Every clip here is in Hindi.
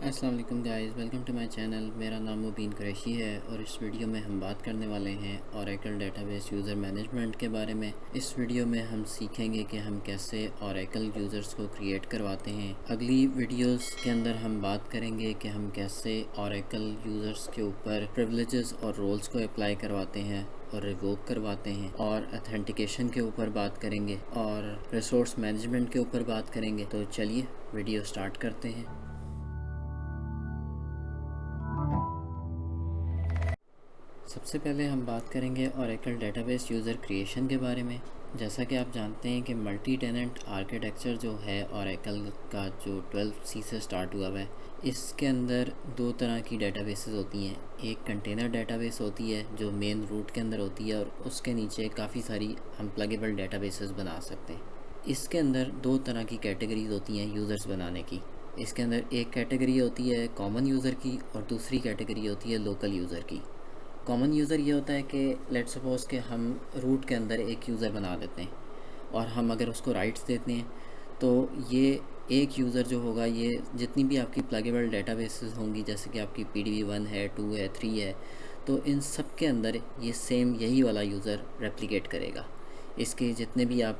अस्सलाम वालेकुम guys, welcome to my channel. मेरा नाम मुबीन कुरैशी है और इस वीडियो में हम बात करने वाले हैं ओरेकल डेटाबेस यूज़र मैनेजमेंट के बारे में। इस वीडियो में हम सीखेंगे कि हम कैसे ओरेकल यूज़र्स को क्रिएट करवाते हैं। अगली वीडियोस के अंदर हम बात करेंगे कि हम कैसे ओरेकल यूज़र्स के ऊपर प्रिविलेजेस और रोल्स को अप्लाई करवाते हैं और रिवोक करवाते हैं, और अथेंटिकेशन के ऊपर बात करेंगे और रिसोर्स मैनेजमेंट के ऊपर बात करेंगे। तो चलिए वीडियो स्टार्ट करते हैं। सबसे पहले हम बात करेंगे ओरेकल डेटाबेस यूज़र क्रिएशन के बारे में। जैसा कि आप जानते हैं कि मल्टी टेनेंट आर्किटेक्चर जो है ओरेकल का, जो 12C से स्टार्ट हुआ है, इसके अंदर दो तरह की डेटाबेसेस होती हैं। एक कंटेनर डेटाबेस होती है जो मेन रूट के अंदर होती है, और उसके नीचे काफ़ी सारी हम प्लगेबल डेटाबेसेस बना सकते हैं। इसके अंदर दो तरह की कैटेगरीज होती हैं यूज़र्स बनाने की। इसके अंदर एक कैटेगरी होती है कॉमन यूज़र की और दूसरी कैटेगरी होती है लोकल यूज़र की। कॉमन यूज़र ये होता है कि लेट सपोज़ कि हम रूट के अंदर एक यूज़र बना देते हैं और हम अगर उसको राइट्स देते हैं तो ये एक यूज़र जो होगा, ये जितनी भी आपकी प्लगेबल डेटाबेसेस होंगी, जैसे कि आपकी PDB1 है, 2 है, 3 है, तो इन सब के अंदर ये सेम यही वाला यूज़र रेप्लिकेट करेगा। इसके जितने भी आप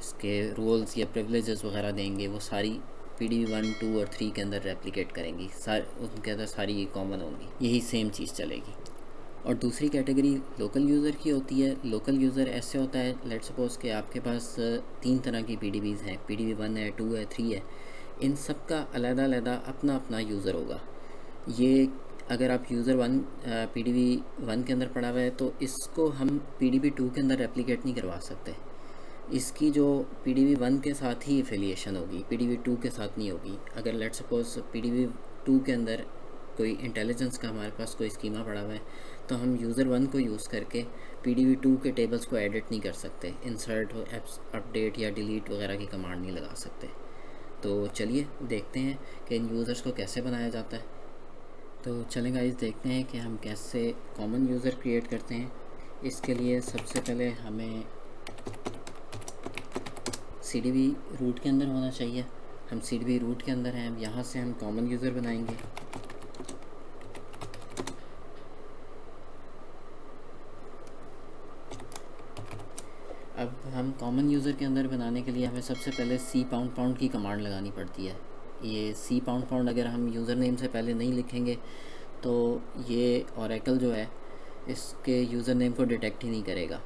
इसके रोल्स या प्रिविलेजेस वगैरह देंगे, वो सारी PDB1, 2 और 3 के अंदर रेप्लिकेट करेंगी। उनके अंदर सारी कॉमन होंगी, यही सेम चीज़ चलेगी। और दूसरी कैटेगरी लोकल यूज़र की होती है। लोकल यूज़र ऐसे होता है, लेट सपोज़ कि आपके पास 3 तरह की PDBs हैं, PDB1 है, 2 है, 3 है। इन सब का अलग-अलग अपना अपना यूज़र होगा। ये अगर आप यूज़र 1 PDB1 के अंदर पड़ा हुआ है तो इसको हम PDB2 के अंदर रेप्लिकेट नहीं करवा सकते। इसकी जो PDB1 के साथ ही एफिलिएशन होगी, PDB2 के साथ नहीं होगी। अगर लेट सपोज PDB2 के अंदर कोई इंटेलिजेंस का हमारे पास कोई स्कीमा पड़ा हुआ है, तो हम यूज़र 1 को यूज़ करके PDB2 के टेबल्स को एडिट नहीं कर सकते, इंसर्ट एप्स अपडेट या डिलीट वगैरह की कमांड नहीं लगा सकते। तो चलिए देखते हैं कि इन यूज़र्स को कैसे बनाया जाता है। तो चलें गाइस, देखते हैं कि हम कैसे कॉमन यूज़र क्रिएट करते हैं। इसके लिए सबसे पहले हमें CDB रूट के अंदर होना चाहिए। हम CDB रूट के अंदर हैं, यहाँ से हम कॉमन यूज़र बनाएंगे। अब हम कॉमन यूज़र के अंदर बनाने के लिए हमें सबसे पहले C## की कमांड लगानी पड़ती है। ये C## अगर हम यूज़र नेम से पहले नहीं लिखेंगे तो ये ओरेकल जो है इसके यूज़र नेम को डिटेक्ट ही नहीं करेगा।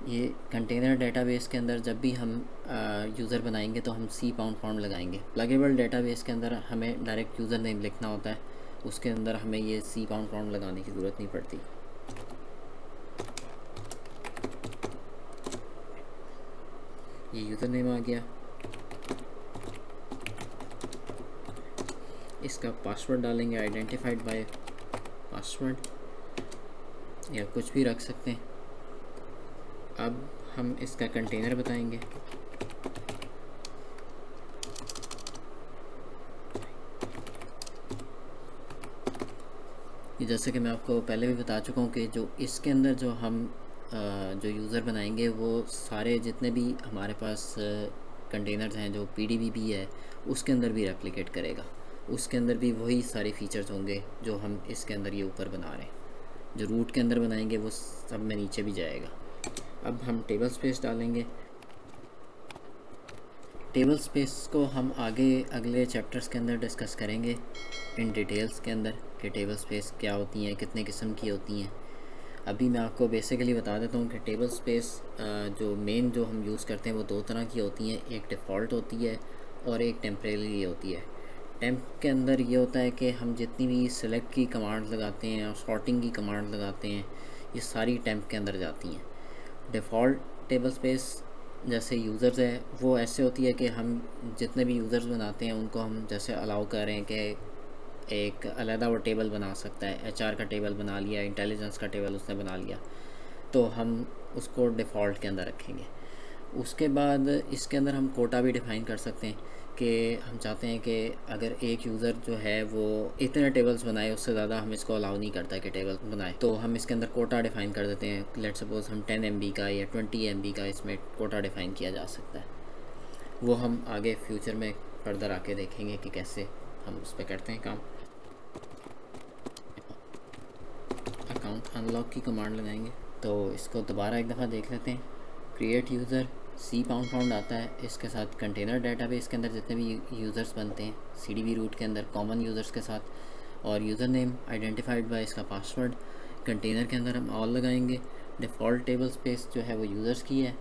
ये कंटेनर डेटाबेस के अंदर जब भी हम यूज़र बनाएंगे तो हम C## लगाएंगे। प्लगेबल डेटाबेस के अंदर हमें डायरेक्ट यूज़र नेम लिखना होता है, उसके अंदर हमें ये C## लगाने की ज़रूरत नहीं पड़ती। ये यूज़र नेम आ गया। इसका पासवर्ड डालेंगे, आइडेंटिफाइड बाय पासवर्ड, या कुछ भी रख सकते हैं। अब हम इसका कंटेनर बताएंगे। जैसे कि मैं आपको पहले भी बता चुका हूँ कि जो इसके अंदर जो हम जो यूज़र बनाएंगे वो सारे जितने भी हमारे पास कंटेनर्स हैं, जो PDB भी है उसके अंदर भी रेप्लिकेट करेगा। उसके अंदर भी वही सारे फीचर्स होंगे जो हम इसके अंदर ये ऊपर बना रहे हैं। जो रूट के अंदर बनाएंगे वो सब में नीचे भी जाएगा। अब हम टेबल स्पेस डालेंगे। टेबल स्पेस को हम आगे अगले चैप्टर्स के अंदर डिस्कस करेंगे इन डिटेल्स के अंदर कि टेबल स्पेस क्या होती हैं, कितने किस्म की होती हैं। अभी मैं आपको बेसिकली बता देता हूँ कि टेबल स्पेस जो मेन जो हम यूज़ करते हैं वो दो तरह की होती हैं। एक डिफ़ॉल्ट होती है और एक टेम्परेरी होती है। टेम्प के अंदर ये होता है कि हम जितनी भी सिलेक्ट की कमांड लगाते हैं और सॉर्टिंग की कमांड लगाते हैं, ये सारी टेम्प के अंदर जाती हैं। डिफ़ॉल्ट टेबल स्पेस जैसे यूज़र्स है वो ऐसे होती है कि हम जितने भी यूज़र्स बनाते हैं उनको हम जैसे अलाउ कर रहे हैं कि एक अलहदा वो टेबल बना सकता है। HR का टेबल बना लिया, इंटेलिजेंस का टेबल उसने बना लिया, तो हम उसको डिफ़ॉल्ट के अंदर रखेंगे। उसके बाद इसके अंदर हम कोटा भी डिफ़ाइन कर सकते हैं कि हम चाहते हैं कि अगर एक यूज़र जो है वो इतने टेबल्स बनाए, उससे ज़्यादा हम इसको अलाउ नहीं करता है कि टेबल बनाए, तो हम इसके अंदर कोटा डिफ़ाइन कर देते हैं। लेट सपोज़ हम 10 MB का या 20 MB का इसमें कोटा डिफ़ाइन किया जा सकता है। वो हम आगे फ्यूचर में फर्दर आके देखेंगे कि कैसे हम उस पर करते हैं काम। अकाउंट अनलॉक की कमांड लगाएंगे, तो इसको दोबारा एक दफ़ा देख लेते हैं। क्रिएट यूज़र C#* आता है, इसके साथ कंटेनर डेटाबेस के अंदर जितने भी यूज़र्स बनते हैं CDB रूट के अंदर कॉमन यूज़र्स के साथ, और यूज़र नेम आइडेंटिफाइड बाय इसका पासवर्ड। कंटेनर के अंदर हम ऑल लगाएंगे। डिफ़ॉल्ट टेबल स्पेस जो है वो यूज़र्स की है।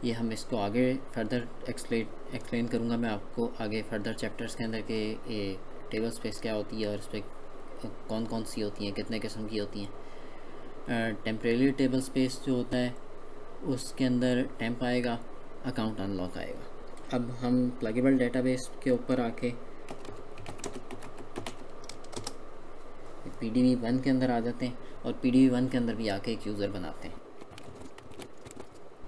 ये हम इसको आगे फर्दर एक्सप्लेन करूँगा मैं आपको आगे फर्दर चैप्टर्स के अंदर के ये टेबल स्पेस क्या होती है और इस पर कौन कौन सी होती हैं, कितने किस्म की होती हैं। टेम्परेरी टेबल स्पेस जो होता है उसके अंदर टेम्प आएगा, अकाउंट अनलॉक आएगा। अब हम प्लगेबल डेटाबेस के ऊपर आके PDB1 के अंदर आ जाते हैं और PDB1 के अंदर भी आके एक यूज़र बनाते हैं।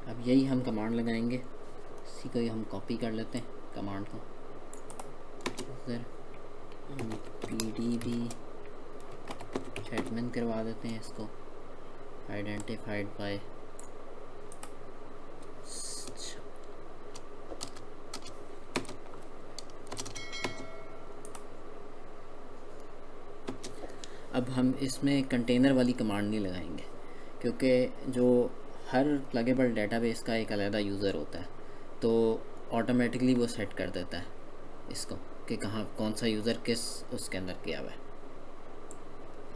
अब यही हम कमांड लगाएंगे, इसी को ही हम कॉपी कर लेते हैं कमांड को। यूज़र PDB एडमिन करवा देते हैं इसको, आइडेंटिफाइड बाय अब हम इसमें कंटेनर वाली कमांड नहीं लगाएंगे, क्योंकि जो हर प्लगेबल डेटाबेस का एक अलग यूज़र होता है, तो ऑटोमेटिकली वो सेट कर देता है इसको कि कहाँ कौन सा यूज़र किस उसके अंदर किया हुआ है।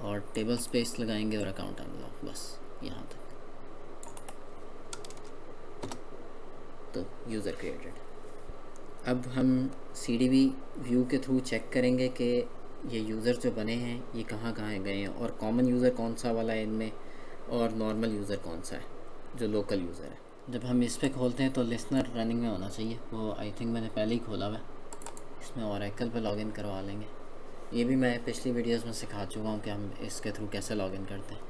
और टेबल स्पेस लगाएंगे और अकाउंट अनलॉक, बस यहाँ तक। तो यूज़र क्रिएटेड। अब हम CDB व्यू के थ्रू चेक करेंगे कि ये यूज़र जो बने हैं ये कहाँ कहाँ गए हैं और कॉमन यूज़र कौन सा वाला है इनमें और नॉर्मल यूज़र कौन सा है जो लोकल यूज़र है। जब हम इस पर खोलते हैं तो लिसनर रनिंग में होना चाहिए, वो आई थिंक मैंने पहले ही खोला हुआ है। इसमें ओरेकल पे लॉगिन करवा लेंगे। ये भी मैं पिछली वीडियोस में सिखा चुका हूँ कि हम इसके थ्रू कैसे लॉगिन करते हैं।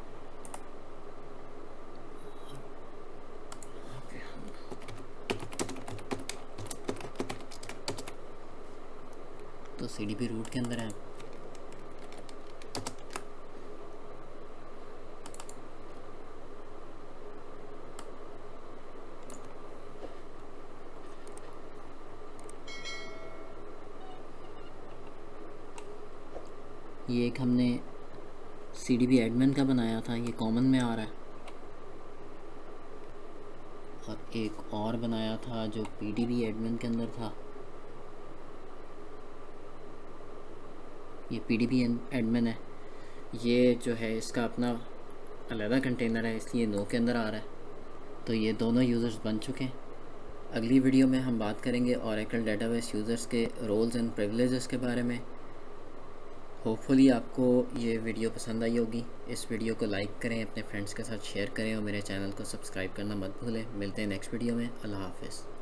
तो CDB रूट के अंदर है। ये एक हमने CDB एडमिन का बनाया था, ये कॉमन में आ रहा है, और एक और बनाया था जो PDB एडमिन के अंदर था। ये PDB एडमिन है, ये जो है इसका अपना अलग कंटेनर है, इसलिए नो के अंदर आ रहा है। तो ये दोनों यूज़र्स बन चुके हैं। अगली वीडियो में हम बात करेंगे ओरेकल डेटाबेस यूज़र्स के रोल्स एंड प्रिविलेजेस के बारे में। होपफुली आपको ये वीडियो पसंद आई होगी। इस वीडियो को लाइक करें, अपने फ्रेंड्स के साथ शेयर करें और मेरे चैनल को सब्सक्राइब करना मत भूलें। मिलते हैं नेक्स्ट वीडियो में। अल्लाह हाफ़िज़।